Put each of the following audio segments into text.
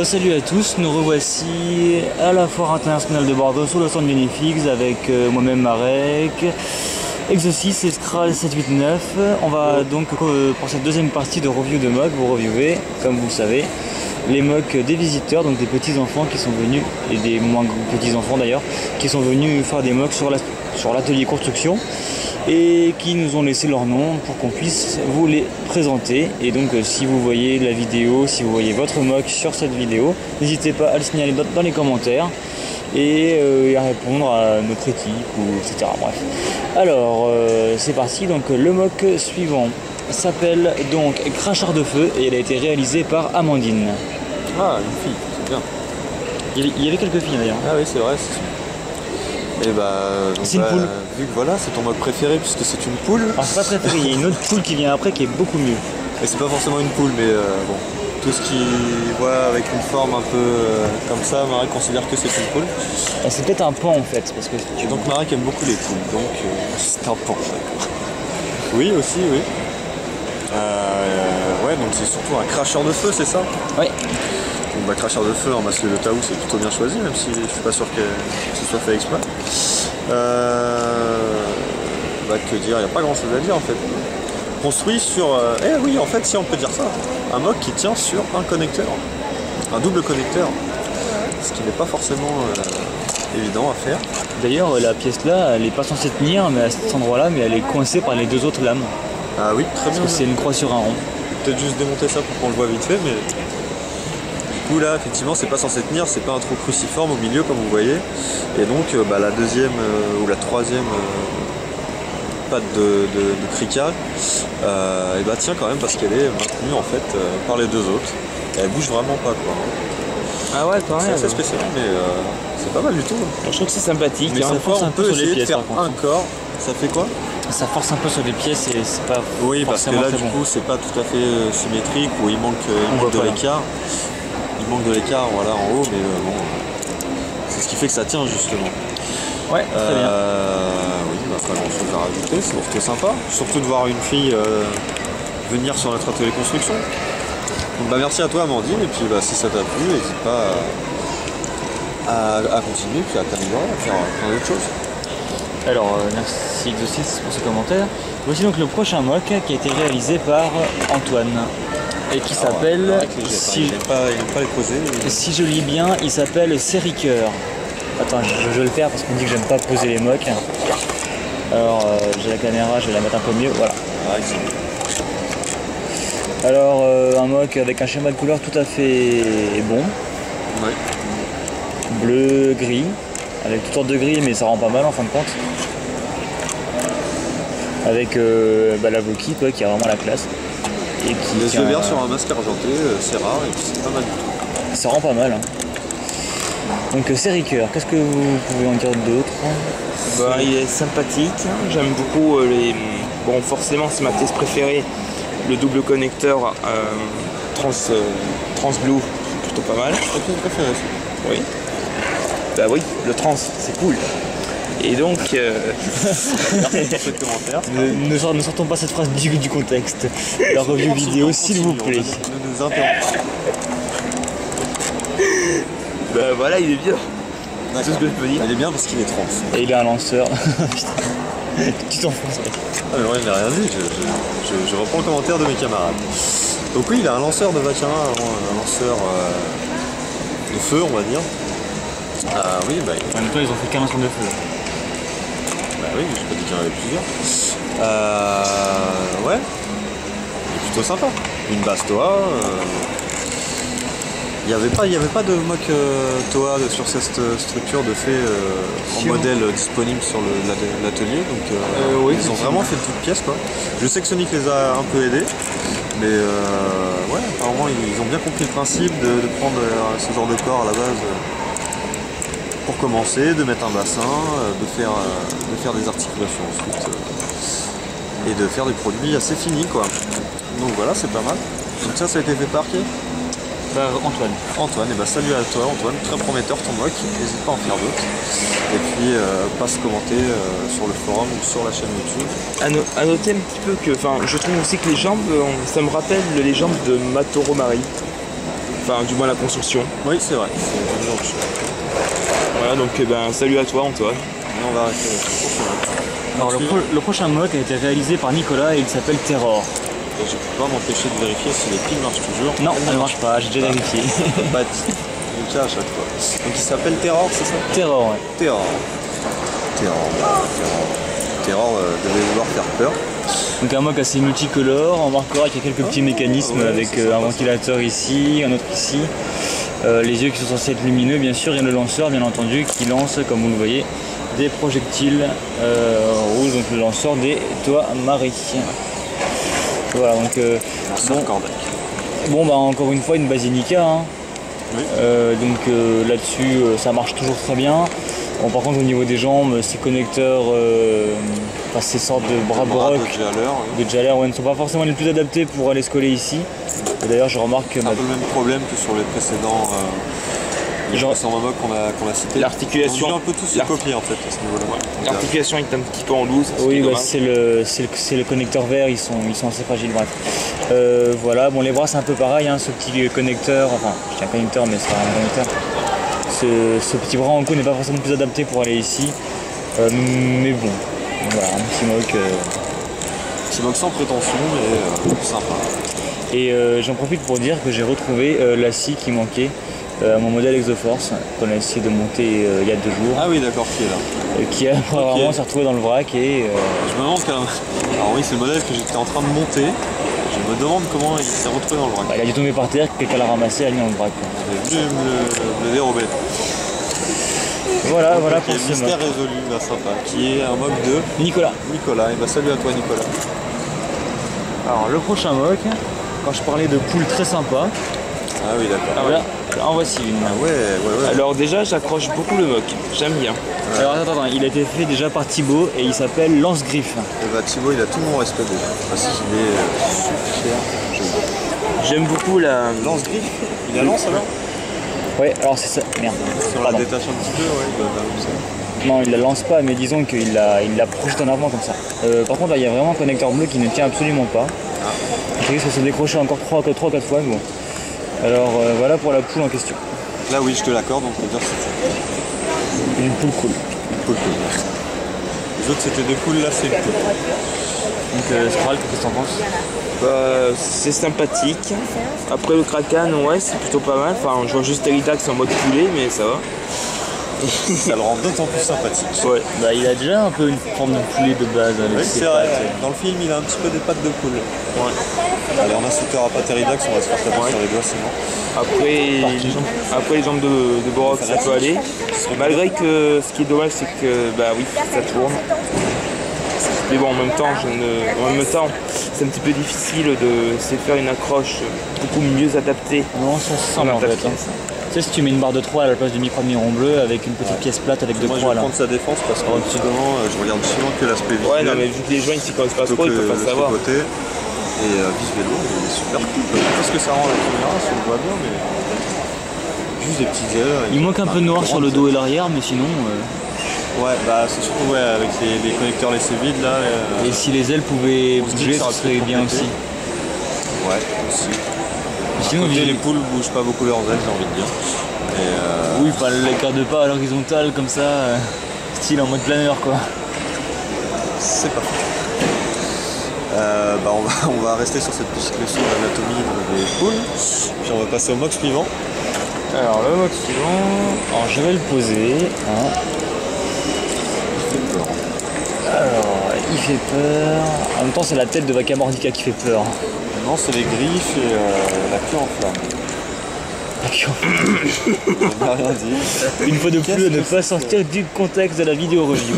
Salut à tous, nous revoici à la Foire internationale de Bordeaux sur le stand Unifigs avec moi-même Marek, Exosis et Skral 789. On va donc pour cette deuxième partie de review de MOC, vous reviewez, comme vous le savez, les MOC des visiteurs, donc des petits enfants qui sont venus, et des moins petits enfants d'ailleurs, qui sont venus faire des MOC sur l'atelier construction et qui nous ont laissé leur nom pour qu'on puisse vous les présenter. Et donc si vous voyez la vidéo, si vous voyez votre MOC sur cette vidéo, n'hésitez pas à le signaler dans les commentaires et à répondre à notre équipe ou etc. Bref. Alors c'est parti, donc le MOC suivant s'appelle donc Cracheur de feu et elle a été réalisée par Amandine. Ah, une fille, c'est bien. Il y avait quelques filles d'ailleurs. Ah oui, c'est vrai, c'est sûr. Et c'est une poule. Vu que voilà, c'est ton MOC préféré puisque c'est une poule. Alors c'est pas préféré, il y a une autre poule qui vient après qui est beaucoup mieux. Et c'est pas forcément une poule, mais bon. Tout ce qui voit avec une forme un peu comme ça, Marek considère que c'est une poule. C'est peut-être un pan en fait. Parce que donc Marek aime beaucoup les poules, donc c'est un pan. Oui, aussi, oui. Ouais, donc c'est surtout un cracheur de feu, c'est ça? Oui. Donc cracheur de feu en masque de Taou, c'est plutôt bien choisi, même si je suis pas sûr que ce soit fait exprès. Que dire, il n'y a pas grand chose à dire en fait. Construit sur... oui, en fait, si on peut dire ça. Un MOC qui tient sur un connecteur. Un double connecteur. Ce qui n'est pas forcément évident à faire. D'ailleurs, la pièce là, elle n'est pas censée tenir mais à cet endroit-là, mais elle est coincée par les deux autres lames. Ah oui, très bien. Parce que c'est une croix sur un rond. Peut-être juste démonter ça pour qu'on le voit vite fait, mais... Du coup là, effectivement, c'est pas censé tenir, c'est pas un trou cruciforme au milieu comme vous voyez. Et donc, la deuxième ou la troisième... patte de crical tient quand même parce qu'elle est maintenue en fait par les deux autres et elle bouge vraiment pas quoi. Ah ouais, quand même. C'est assez spécial mais c'est pas mal du tout. Je trouve que c'est sympathique. Mais cette fois on peut essayer de faire un corps. Ça fait quoi? Ça force un peu sur les pièces et c'est pas... Oui, parce que là du coup c'est pas tout à fait symétrique ou il manque de l'écart. Il manque de l'écart voilà en haut mais bon c'est ce qui fait que ça tient justement. Ouais, très bien. Oui, pas grand chose à rajouter, c'est plutôt sympa. Surtout de voir une fille venir sur notre atelier construction. Donc merci à toi Amandine, et puis si ça t'a plu, n'hésite pas à continuer, puis à t'améliorer, à faire plein d'autres choses. Alors, merci Exosis pour ce commentaire. Voici donc le prochain MOC qui a été réalisé par Antoine. Et qui s'appelle... il n'aime pas les poser. Si je lis bien, il s'appelle Séricoeur. Attends, je vais le faire parce qu'on dit que j'aime pas poser les MOC. Alors, j'ai la caméra, je vais la mettre un peu mieux, voilà. Alors, un MOC avec un schéma de couleur tout à fait bon. Ouais. Bleu, gris, avec toutes sortes de gris, mais ça rend pas mal en fin de compte. Avec la Voki, quoi, qui a vraiment la classe. Et qui les yeux verts sur un masque argenté, c'est rare et puis c'est pas mal du tout. Ça rend pas mal. Hein. Donc Séricoeur, qu'est-ce que vous pouvez en dire d'autre? Il est sympathique, j'aime beaucoup les... Bon, forcément c'est ma pièce préférée, le double connecteur trans blue, plutôt pas mal. Ta pièce préférée ça? Oui. Bah oui, le trans, c'est cool. Et donc... Ne sortons pas cette phrase du contexte. La review vidéo, s'il vous plaît. Ne nous interrompons. Bah voilà, il est bien. C'est tout ce que je peux dire. Il est bien parce qu'il est trans. Et il a un lanceur. Tu t'enfonces. Ah mais ouais, je n'ai rien dit, je reprends le commentaire de mes camarades. Donc oui, il a un lanceur de Vakama, un lanceur de feu, on va dire. Oui, En même temps, ils ont fait qu'un lanceur de feu. Oui, je peux dire qu'il y en avait plusieurs. Ouais, il est plutôt sympa. Une base Toa. Il n'y avait pas de MOC Toa sur cette structure de fait en modèle disponible sur l'atelier. Donc oui, ils ont vraiment fait toutes pièces quoi. Je sais que Sonic les a un peu aidés. Mais ouais, apparemment ils ont bien compris le principe de prendre ce genre de corps à la base pour commencer, de mettre un bassin, de faire des articulations ensuite et de faire des produits assez finis quoi. Donc voilà, c'est pas mal. Donc ça a été fait par qui? Antoine. Antoine, et salut à toi Antoine, très prometteur ton MOC, n'hésite pas à en faire d'autres. Et puis passe commenter sur le forum ou sur la chaîne YouTube. À noter un petit peu que je trouve aussi que les jambes, ça me rappelle les jambes de Matoro Mari. Enfin, du moins la construction. Oui, c'est vrai. C'est une genre de chose. Voilà, donc salut à toi Antoine. Et on va arrêter avec le prochain mock. Alors le prochain mock a été réalisé par Nicolas et il s'appelle Terror. Et je peux pas m'empêcher de vérifier si les piles marchent toujours. Non, elle ne marche pas, j'ai déjà vérifié. Bah, je à chaque fois. Donc il s'appelle Terror, c'est ça? Terror, ouais. Terror. Terror devait vouloir faire peur. Donc un mock assez multicolore, on remarquera qu'il y a quelques petits mécanismes avec un ventilateur ici, un autre ici. Les yeux qui sont censés être lumineux bien sûr, et le lanceur bien entendu qui lance, comme vous le voyez, des projectiles rouges, donc le lanceur des toits marées. Voilà, donc bon bah encore une fois une Basinica, hein. Oui. Donc là-dessus ça marche toujours très bien. Bon, par contre au niveau des jambes, ces connecteurs, enfin, ces sortes de bras broc de Jaller ne sont pas forcément les plus adaptés pour aller se coller ici. Et d'ailleurs je remarque que c'est un peu le même problème que sur les précédents mock qu'on a cités. L'articulation. On a un peu tous se copier en fait à ce niveau-là. Ouais. L'articulation est un petit peu en loose. Oui, bah, c'est le connecteur vert, ils sont assez fragiles, bref. Voilà, bon les bras c'est un peu pareil, hein, ce petit connecteur, enfin je dis un connecteur mais c'est pas un connecteur. Ce petit bras en coup n'est pas forcément plus adapté pour aller ici. Mais bon, voilà, un petit mock. Petit mock sans prétention mais sympa. Et j'en profite pour dire que j'ai retrouvé la scie qui manquait à mon modèle Exoforce qu'on a essayé de monter il y a 2 jours. Ah oui d'accord, qui est là. Qui apparemment s'est retrouvé dans le vrac et... Je me demande quand même... Alors oui c'est le modèle que j'étais en train de monter. Je me demande comment il s'est retrouvé dans le vrac. Bah, il a dû tomber par terre, quelqu'un l'a ramassé et l'a mis dans le vrac. J'ai venu me le dérober. Voilà, donc, voilà pour ce mystère mock. résolu, bah, sympa. Qui est un mock de Nicolas. Et bah salut à toi Nicolas. Alors le prochain mock, quand je parlais de poules très sympa, Ah oui d'accord. là, en voici une. Ah ouais. Alors déjà j'accroche beaucoup le mock, j'aime bien. Alors attends, il a été fait déjà par Thibaut et il s'appelle Lance-Griffe. Et bah Thibaut il a tout mon respect déjà. Parce qu'il est super. J'aime beaucoup la... Lance-griffe. Il a lance alors? Ouais, alors c'est ça. Merde. Si on la Pardon. détache un petit peu, ouais, il doit avoir comme ça. Non, il la lance pas, mais disons qu'il la projette en avant comme ça. Par contre, là, il y a vraiment un connecteur bleu qui ne tient absolument pas. Je risque de se décrocher encore 3-4 fois, mais bon. Alors voilà pour la poule en question. Là oui, je te l'accorde, on peut dire que c'est Une poule cool. une poule cool. Les autres c'était des poules, là c'est une poule. Donc Skral, qu'est-ce que t'en penses? C'est sympathique. Après le Kraken, ouais, c'est plutôt pas mal. Enfin, je vois juste Teritax en mode poulet, mais ça va. Ça le rend d'autant plus sympathique. Ouais. Bah, il a déjà un peu une forme de poulet de base avec Oui, ses c'est vrai. pattes. Dans le film, il a un petit peu des pattes de poule. Ouais. Allez, on insultera pas Teridax, on va se faire taper sur les doigts sinon. Après les jambes de Borok, ça peut aller. Malgré que ce qui est dommage, c'est que bah oui, ça tourne. Mais bon, en même temps, c'est un petit peu difficile de faire une accroche beaucoup mieux adaptée. Non, ça se sent en fait. Hein. Tu sais, si tu mets une barre de 3 à la place du micro-miron bleu avec une petite pièce plate avec 2 Moi, je croix vais là. prendre sa défense parce que je regarde souvent que l'aspect visuel. Ouais, non, mais vu que les gens ils s'y connaissent pas trop, ils peuvent pas savoir. Côté. Et visuellement, il est super cool. Je sais pas ce que ça rend à la caméra, si on le voit bien, mais juste des petites ailes. Il manque un peu de noir sur le dos et l'arrière, mais sinon. Ouais, bah c'est surtout avec les connecteurs laissés vides là. Et si les ailes pouvaient on se dit bouger, que ça ça serait bien complété. aussi. Ouais, aussi. Sinon, Côté, les poules bougent pas beaucoup leurs ailes, j'ai envie de dire. Et oui, pas les quarts de pas à l'horizontale comme ça, style en mode planeur quoi. c'est pas faux. Bah on va rester sur cette petite leçon d'anatomie des poules. Puis on va passer au mock suivant. Alors le mock suivant, alors je vais le poser. Hein. Alors, il fait peur. En même temps, c'est la tête de Vacamordica qui fait peur. Non, c'est les griffes et la queue en flamme. La queue en flamme. On n'a rien dit. Une fois de plus, à ne pas sortir du contexte de la vidéo review.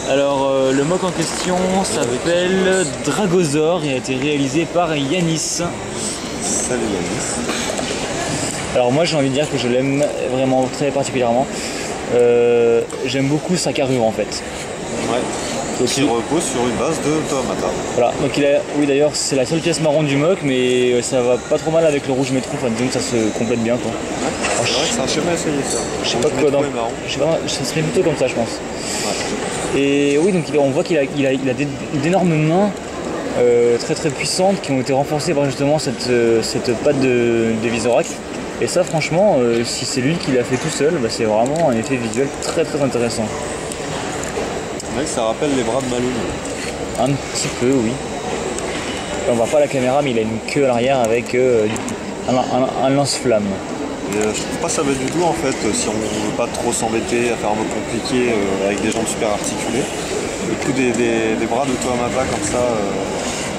Alors, le mock en question s'appelle Dragosaur et a été réalisé par Yanis. Salut Yanis. Alors moi, j'ai envie de dire que je l'aime vraiment très particulièrement. J'aime beaucoup sa carrure en fait. Ouais. Qui repose sur une base de Tomata. Voilà, donc oui d'ailleurs c'est la seule pièce marron du mock, mais ça va pas trop mal avec le rouge métro, enfin disons que ça se complète bien quoi. Ouais, c'est vrai que c'est un schéma à essayer ça. Je sais pas quoi dans. Je sais pas, ça serait plutôt comme ça je pense. Ouais. Et oui donc on voit qu'il a d'énormes mains très très puissantes qui ont été renforcées par justement cette patte de Vizorek. Et ça franchement, si c'est lui qui l'a fait tout seul, bah, c'est vraiment un effet visuel très très intéressant. Ouais, ça rappelle les bras de Maloum. Un petit peu, oui. On voit pas la caméra, mais il a une queue à l'arrière avec un lance-flamme. Et, je trouve pas ça bête du tout en fait, si on veut pas trop s'embêter à faire un mode compliqué avec des jambes super articulées. Le coup des bras de Tohamata comme ça,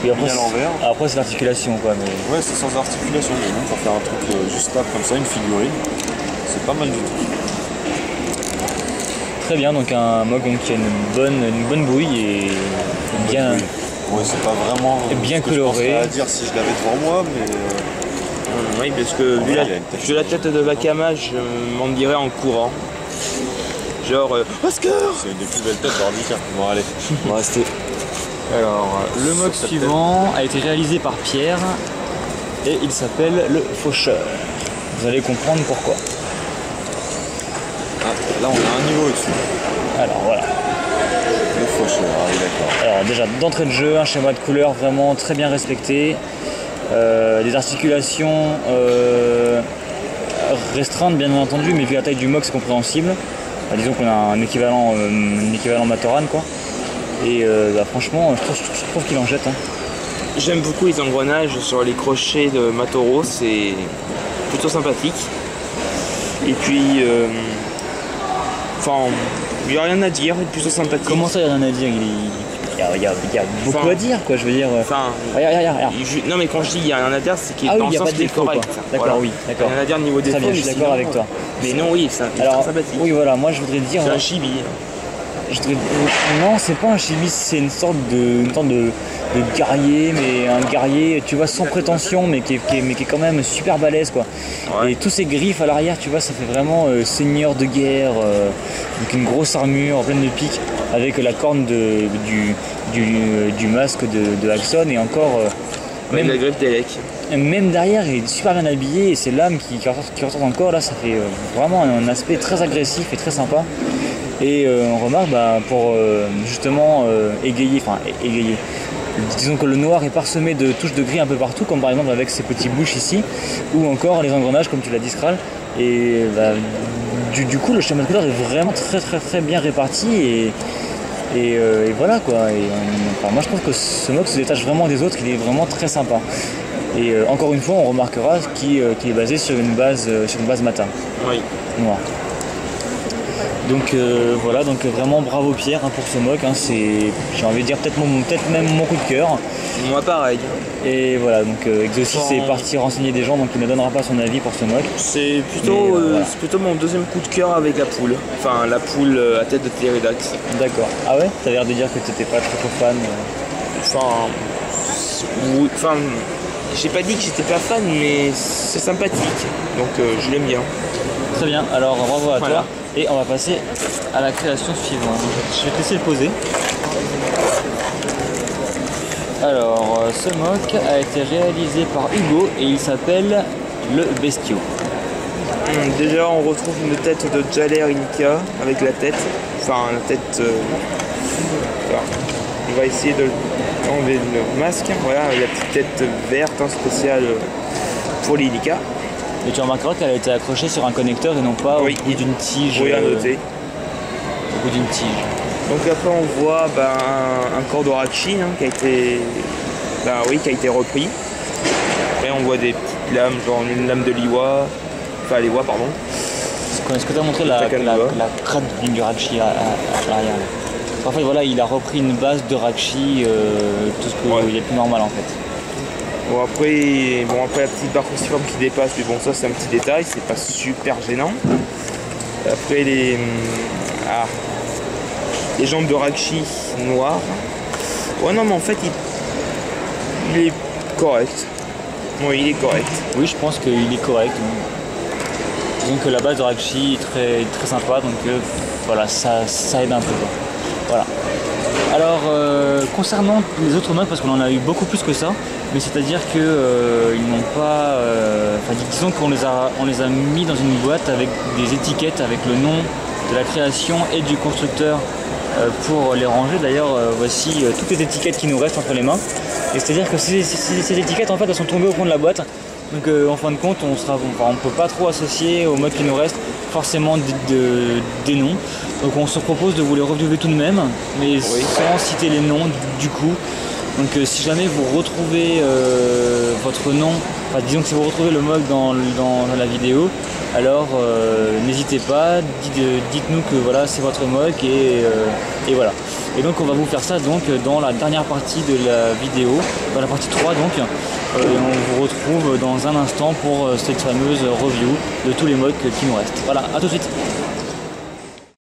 Et après, mis à l'envers. après c'est l'articulation quoi. Mais... Ouais, c'est sans articulation, mais bon, pour faire un truc juste stable comme ça, une figurine, c'est pas mal du tout. Très bien, donc un mog donc, qui a une bonne bouille et bien, Ouais, c'est pas vraiment bien ce que coloré. je penserais à dire si je l'avais devant moi, mais Oui, parce que vu la tête de Vakama, je m'en dirais en courant. Genre, Oscar! c'est une des plus belles têtes d'Ordica. Bon, allez, on va rester. Alors, le mog Cette suivant a été réalisé par Pierre et il s'appelle le Faucheur. Vous allez comprendre pourquoi. Ah, là, on a un niveau au-dessus. Alors voilà. Le faucheur, ah oui, d'accord. Alors déjà d'entrée de jeu, un schéma de couleur vraiment très bien respecté. Des articulations restreintes bien entendu, mais vu la taille du mog c'est compréhensible. Disons qu'on a un équivalent Matoran quoi. Et bah, franchement je trouve qu'il en jette. Hein. J'aime beaucoup les engrenages sur les crochets de Matoro, c'est plutôt sympathique. Et puis, enfin, il n'y a rien à dire, il est plutôt sympathique. Comment ça il n'y a rien à dire? Il y a beaucoup à dire quoi, je veux dire. Enfin, regarde. non mais quand je dis il n'y a rien à dire, c'est qu'il est Ah dans oui, il n'y le a sens pas de qui est défaut correct. quoi. D'accord, Voilà. oui, d'accord. Rien à dire niveau défaut. Très bien, je suis d'accord avec toi. Mais non, oui, c'est Alors, très sympathique. oui voilà, moi je voudrais dire. C'est un chibi. Non, c'est pas un chibi, c'est une sorte de guerrier, mais un guerrier, tu vois, sans prétention, mais qui est quand même super balèze, quoi. Ouais. Et tous ces griffes à l'arrière, tu vois, ça fait vraiment seigneur de guerre, donc une grosse armure pleine de piques, avec la corne du masque de Axon, et encore... Même la griffe d'Elec. Même derrière, il est super bien habillé, et c'est l'âme qui ressort encore, là, ça fait vraiment un aspect très agressif et très sympa. Et on remarque pour justement égayer, disons que le noir est parsemé de touches de gris un peu partout, comme par exemple avec ces petits bouches ici, ou encore les engrenages comme tu l'as dit Skral. Et du coup le schéma de couleur est vraiment très bien réparti et voilà quoi. Moi je trouve que ce mog se détache vraiment des autres, il est vraiment très sympa. Et encore une fois on remarquera qu'il est basé sur une base matin, Oui. noire. Donc voilà, donc vraiment bravo Pierre hein, pour ce mock, hein, c'est, j'ai envie de dire peut-être même mon coup de cœur. Moi pareil. Et voilà, donc Exosis est parti renseigner des gens, donc il ne donnera pas son avis pour ce mock. C'est plutôt, voilà. c'est plutôt mon deuxième coup de cœur avec la poule. Enfin la poule à tête de Teridax. D'accord. Ah ouais? T'as l'air de dire que t'étais pas trop fan. Enfin, j'ai pas dit que j'étais pas fan, mais c'est sympathique. Donc je l'aime bien. Très bien, alors bravo à Voilà. toi. Et on va passer à la création suivante. Je vais te laisser le poser. Alors, ce mock a été réalisé par Hugo et il s'appelle le Bestio. Déjà on retrouve une tête de Jaler Inika avec la tête. Enfin la tête. On va essayer de enlever le masque. Voilà, la petite tête verte spéciale pour l'Inika. Et tu remarqueras qu'elle a été accrochée sur un connecteur et non pas Oui. au bout d'une tige. Oui, à noter. Au bout d'une tige. Donc après on voit un corps d'Orachi qui a été repris. Après on voit des petites lames, genre une lame de Liwa. Enfin Liwa pardon. Est-ce que tu as montré la crête du Rachi à l'arrière là. En fait voilà, il a repris une base de Rachi, tout ce qu'il est plus normal en fait. Bon après la petite barre cruciforme qui dépasse, mais bon ça c'est un petit détail, c'est pas super gênant. Après les jambes de Rakshi noires. Ouais non mais en fait il est correct. Oui il est correct. Oui je pense qu'il est correct. Disons que la base de Rakshi est très sympa, donc voilà, ça aide un peu quoi. Voilà. Alors concernant les autres modes, parce qu'on en a eu beaucoup plus que ça, mais c'est-à-dire que ils n'ont pas. Disons qu'on les a mis dans une boîte avec des étiquettes avec le nom de la création et du constructeur pour les ranger. D'ailleurs, voici toutes les étiquettes qui nous restent entre les mains. Et c'est-à-dire que ces étiquettes, en fait, elles sont tombées au fond de la boîte. Donc en fin de compte, on ne peut pas trop associer au mode qui nous reste forcément des noms. Donc on se propose de vous les reviewer tout de même, mais sans citer les noms du coup. Donc si jamais vous retrouvez votre nom, enfin disons que si vous retrouvez le mug dans la vidéo, alors n'hésitez pas, dites-nous que voilà c'est votre mug et voilà. Et donc on va vous faire ça donc dans la dernière partie de la vidéo, dans la partie 3 donc. On vous retrouve dans un instant pour cette fameuse review de tous les mugs qui nous restent. Voilà, à tout de suite.